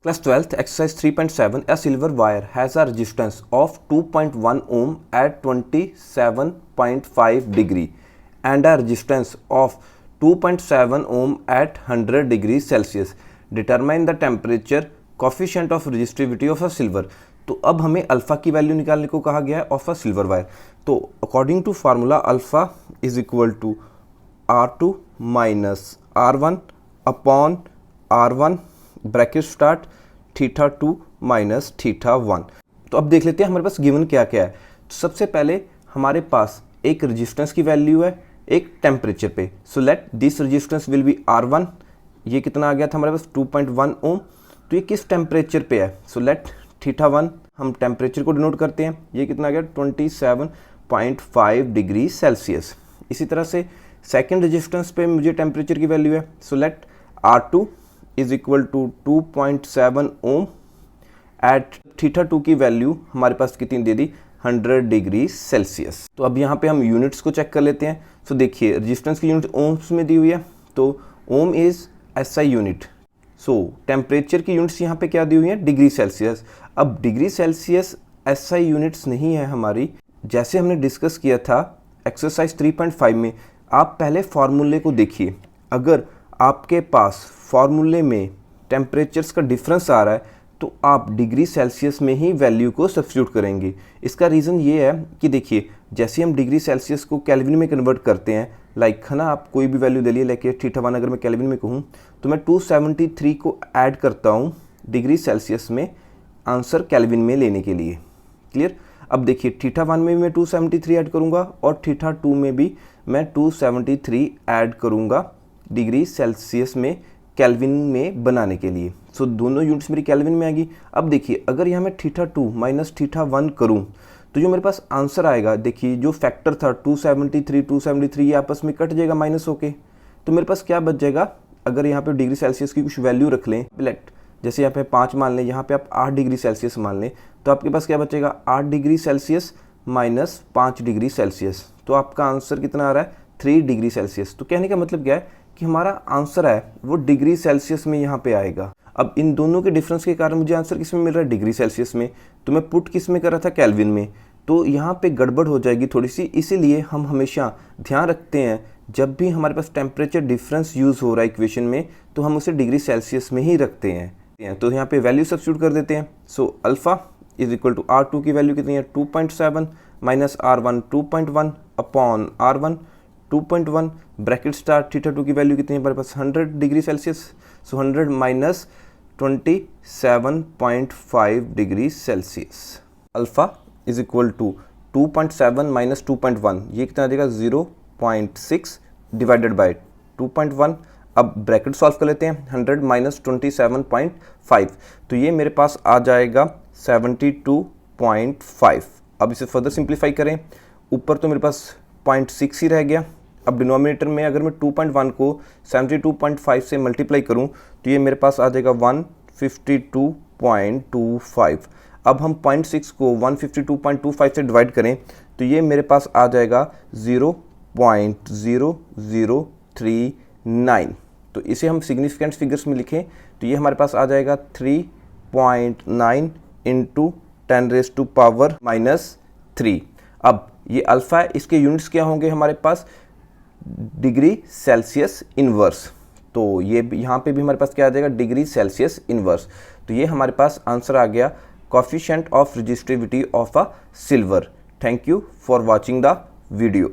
Class 12th exercise 3.7 a silver wire has a resistance of 2.1 ohm at 27.5 degree and a resistance of 2.7 ohm at 100 degrees Celsius. Determine the temperature coefficient of resistivity of a silver. तो अब हमें alpha की value निकालने को कहा गया है of a silver wire. तो according to formula alpha is equal to R2 minus R1 upon R1 bracket start θ2 minus θ1. तो अब देख लेते हैं हमारे पास गिवन क्या क्या है. तो सबसे पहले हमारे पास एक रेजिस्टेंस की वैल्यू है, एक टेम्परेचर पे. So let this resistance will be R1. ये कितना आ गया था हमारे पास 2.1 ओम. तो ये किस टेम्परेचर पे है. सो लेट θ1 हम टेम्परेचर को डिनोट करते हैं. ये कितना आ गया 27.5 डिग्री सेल्सियस. इसी तरह से सेकेंड रेजिस्टेंस पे मुझे टेम्परेचर की वैल्यू है. So let R2 is equal to 2.7 ohm at θ2 की वैल्यू हमारे पास कितनी दे दी 100 डिग्री सेल्सियस. तो अब यहाँ पे हम यूनिट्स को चेक कर लेते हैं. सो देखिए रेजिस्टेंस की यूनिट ओम्स में दी हुई है, तो ohm is SI unit. So temperature की यूनिट्स यहाँ पे क्या दी हुई है डिग्री सेल्सियस. अब डिग्री सेल्सियस SI यूनिट्स नहीं है हमारी. जैसे हमने डिस्कस किया था एक्सरसाइज 3.5 में, आप पहले फार्मूले को देखिए. अगर आपके पास फार्मूले में टेम्परेचर्स का डिफरेंस आ रहा है तो आप डिग्री सेल्सियस में ही वैल्यू को सब्स्टिट्यूट करेंगे. इसका रीज़न ये है कि देखिए जैसे हम डिग्री सेल्सियस को केल्विन में कन्वर्ट करते हैं, लाइक है ना, आप कोई भी वैल्यू ले लिए, लाइक θ1 अगर मैं केल्विन में कहूँ तो मैं 273 को ऐड करता हूँ डिग्री सेल्सियस में आंसर केल्विन में लेने के लिए. क्लियर. अब देखिए θ1 में भी मैं 273 ऐड करूँगा और θ2 में भी मैं 273 ऐड करूँगा डिग्री सेल्सियस में केल्विन में बनाने के लिए. सो दोनों यूनिट्स मेरी केल्विन में आएगी. अब देखिए अगर यहाँ मैं θ2 माइनस θ1 करूँ तो जो मेरे पास आंसर आएगा, देखिए जो फैक्टर था 273 ये आपस में कट जाएगा माइनस होके. तो मेरे पास क्या बच जाएगा, अगर यहाँ पे डिग्री सेल्सियस की कुछ वैल्यू रख लें, लेट जैसे यहाँ पे 5 मान लें, यहाँ पे आप 8 डिग्री सेल्सियस मान लें, तो आपके पास क्या बचेगा 8 degree Celsius minus 5 degree Celsius. तो आपका आंसर कितना आ रहा है 3 डिग्री सेल्सियस. तो कहने का मतलब क्या है कि हमारा आंसर है वो डिग्री सेल्सियस में यहाँ पे आएगा. अब इन दोनों के डिफरेंस के कारण मुझे आंसर किस में मिल रहा है डिग्री सेल्सियस में, तो मैं पुट किस में कर रहा था केल्विन में. तो यहाँ पे गड़बड़ हो जाएगी थोड़ी सी. इसीलिए हम हमेशा ध्यान रखते हैं जब भी हमारे पास टेम्परेचर डिफरेंस यूज़ हो रहा है इक्वेशन में तो हम उसे डिग्री सेल्सियस में ही रखते हैं. तो यहाँ पे वैल्यू सब्स्टिट्यूट कर देते हैं. So alpha is equal to R2 की वैल्यू कितनी है 2.7 minus R1 2.1 upon R1 2.1 bracket start θ2 की वैल्यू कितनी है हमारे पास 100 degree Celsius. So 100 minus 27.5 degree Celsius. Alpha is equal to 2.7 minus 2.1, ये कितना देगा 0.6 डिवाइडेड बाय 2.1. अब ब्रैकेट सॉल्व कर लेते हैं. 100 माइनस 27.5, तो ये मेरे पास आ जाएगा 72.5. अब इसे फर्दर सिंप्लीफाई करें, ऊपर तो मेरे पास 0.6 ही रह गया. अब डिनोमिनेटर में अगर मैं 2.1 को 72.5 से मल्टीप्लाई करूं तो ये मेरे पास आ जाएगा 152.25. अब हम 0.6 को 152.25 से डिवाइड करें तो ये मेरे पास आ जाएगा 0.0039. तो इसे हम सिग्निफिकेंट फिगर्स में लिखें तो ये हमारे पास आ जाएगा 3.9 इंटू 10⁻⁻3. अब ये अल्फ़ा है, इसके यूनिट्स क्या होंगे हमारे पास डिग्री सेल्सियस इन्वर्स. तो ये यहाँ पे भी हमारे पास क्या आ जाएगा डिग्री सेल्सियस इन्वर्स. तो ये हमारे पास आंसर आ गया coefficient of resistivity of a silver. Thank you for watching the video.